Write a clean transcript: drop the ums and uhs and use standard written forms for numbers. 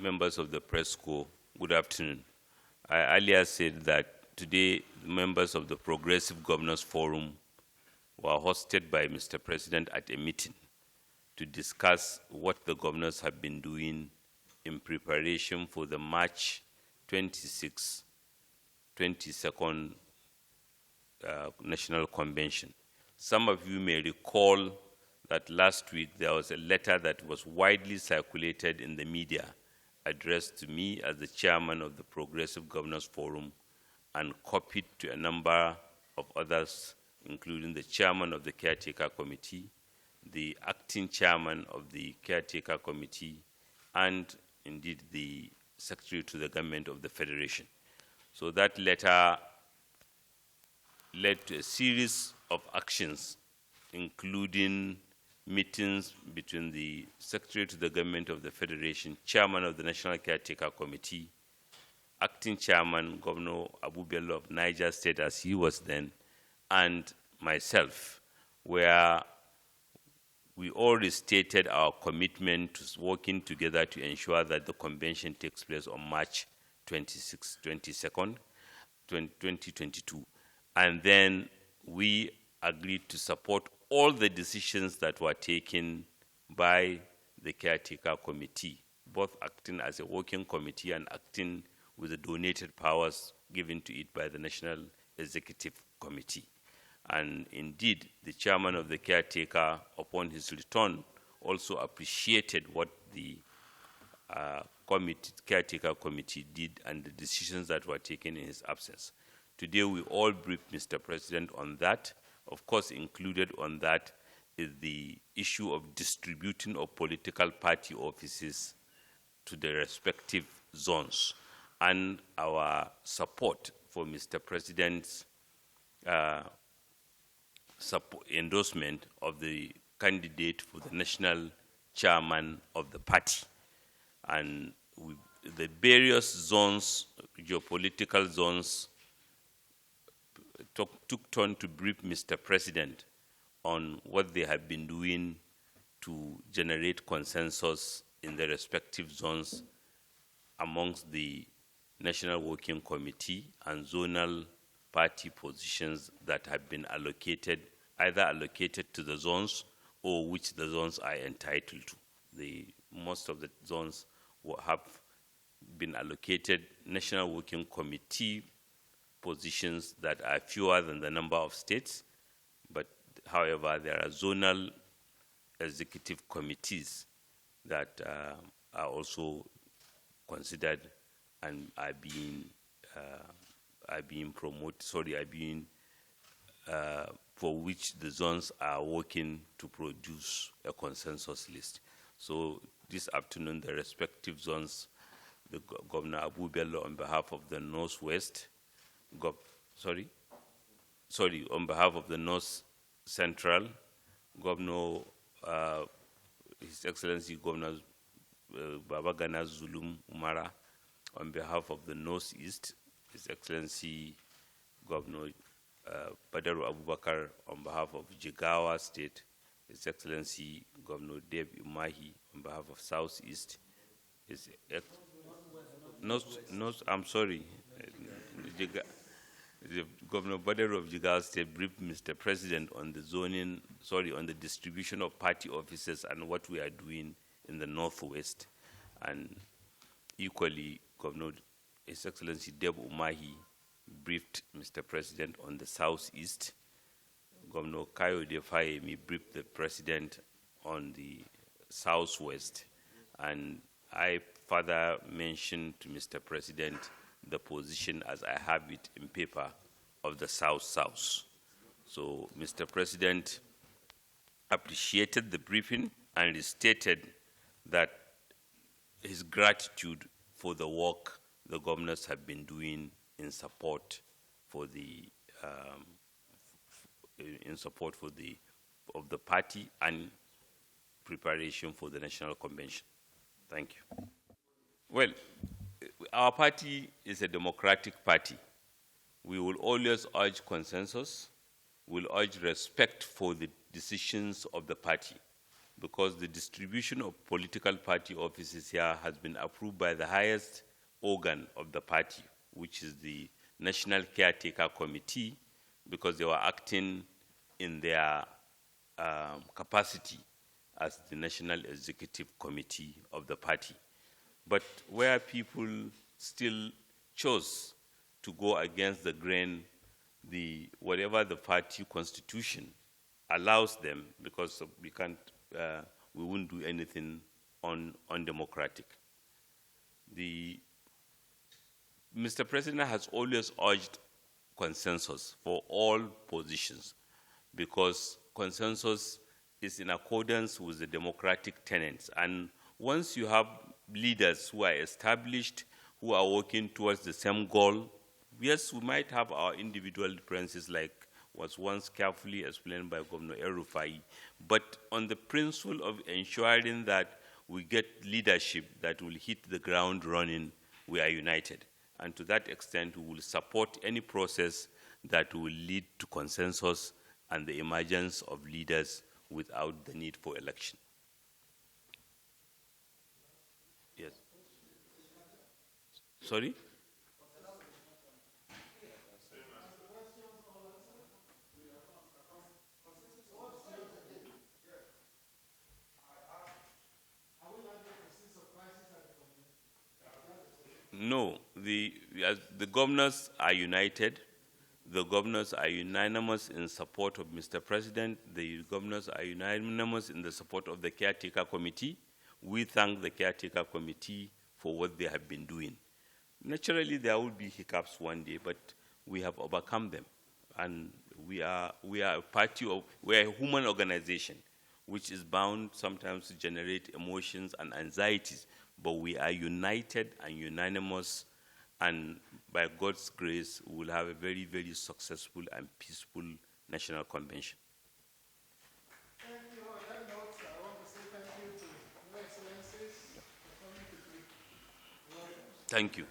members of the press corps, good afternoon. I earlier said that today members of the Progressive Governors Forum were hosted by Mr. President at a meeting to discuss what the governors have been doing in preparation for the March 26, 22nd National Convention. Some of you may recall that last week there was a letter that was widely circulated in the media addressed to me as the chairman of the Progressive Governors Forum and copied to a number of others, including the chairman of the Caretaker Committee, the acting chairman of the Caretaker Committee, and indeed the Secretary to the Government of the Federation. So that letter led to a series of actions, including meetings between the Secretary to the Government of the Federation, Chairman of the National Caretaker Committee, Acting Chairman, Governor Abu Bello of Niger State, as he was then, and myself, where we all restated our commitment to working together to ensure that the convention takes place on March 22nd, 2022. And then we agreed to support all the decisions that were taken by the Caretaker Committee, both acting as a working committee and acting with the donated powers given to it by the National Executive Committee. And indeed, the chairman of the Caretaker, upon his return, also appreciated what the Caretaker Committee did and the decisions that were taken in his absence. Today, we all briefed Mr. President on that. Of course, included on that is the issue of distributing of political party offices to the respective zones and our support for Mr. President's endorsement of the candidate for the national chairman of the party. And the various zones, geopolitical zones, took turn to brief Mr. President on what they have been doing to generate consensus in the respective zones amongst the National Working Committee and zonal party positions that have been allocated, either allocated to the zones or which the zones are entitled to. Most of the zones have been allocated National Working Committee positions that are fewer than the number of states, but however, there are zonal executive committees that are also considered and are being promoted, for which the zones are working to produce a consensus list. So this afternoon, the respective zones, the Governor Abu Bello on behalf of the Northwest, on behalf of the North Central, Governor, His Excellency Governor Babagana Zulum Umara, on behalf of the Northeast, His Excellency Governor Badaru Abubakar, on behalf of Jigawa State, His Excellency Governor Deb Umahi, on behalf of Southeast, the Governor Badaru of Jigawa State briefed Mr. President on the on the distribution of party offices and what we are doing in the Northwest. And equally, Governor His Excellency Deb Umahi briefed Mr. President on the Southeast. Governor Kayode Fayemi briefed the President on the Southwest. And I further mentioned to Mr. President the position as I have it in paper of the South-South. So Mr. President appreciated the briefing and stated that his gratitude for the work the governors have been doing in support for the of the party and preparation for the National Convention. Thank you. Well, our party is a democratic party. We will always urge consensus. We'll urge respect for the decisions of the party. because the distribution of political party offices here has been approved by the highest organ of the party, which is the National Caretaker Committee, because they were acting in their capacity as the National Executive Committee of the party. But where people still chose to go against the grain, whatever the party constitution allows them, because we wouldn't do anything undemocratic. Mr. President has always urged consensus for all positions, because consensus is in accordance with the democratic tenets. And once you have leaders who are established, who are working towards the same goal, yes, we might have our individual differences, like was once carefully explained by Governor El-Rufai, but on the principle of ensuring that we get leadership that will hit the ground running, we are united. And to that extent, we will support any process that will lead to consensus and the emergence of leaders without the need for election. Yes. Sorry? No, the governors are united. The governors are unanimous in support of Mr. President. The governors are unanimous in the support of the Caretaker Committee. We thank the Caretaker Committee for what they have been doing. Naturally, there will be hiccups one day, but we have overcome them. And we are a human organization, which is bound sometimes to generate emotions and anxieties, but we are united and unanimous, and by God's grace, we will have a very, very successful and peaceful national convention. Thank you. On that note, I want to say thank you to Your Excellencies for coming to Greek. Thank you.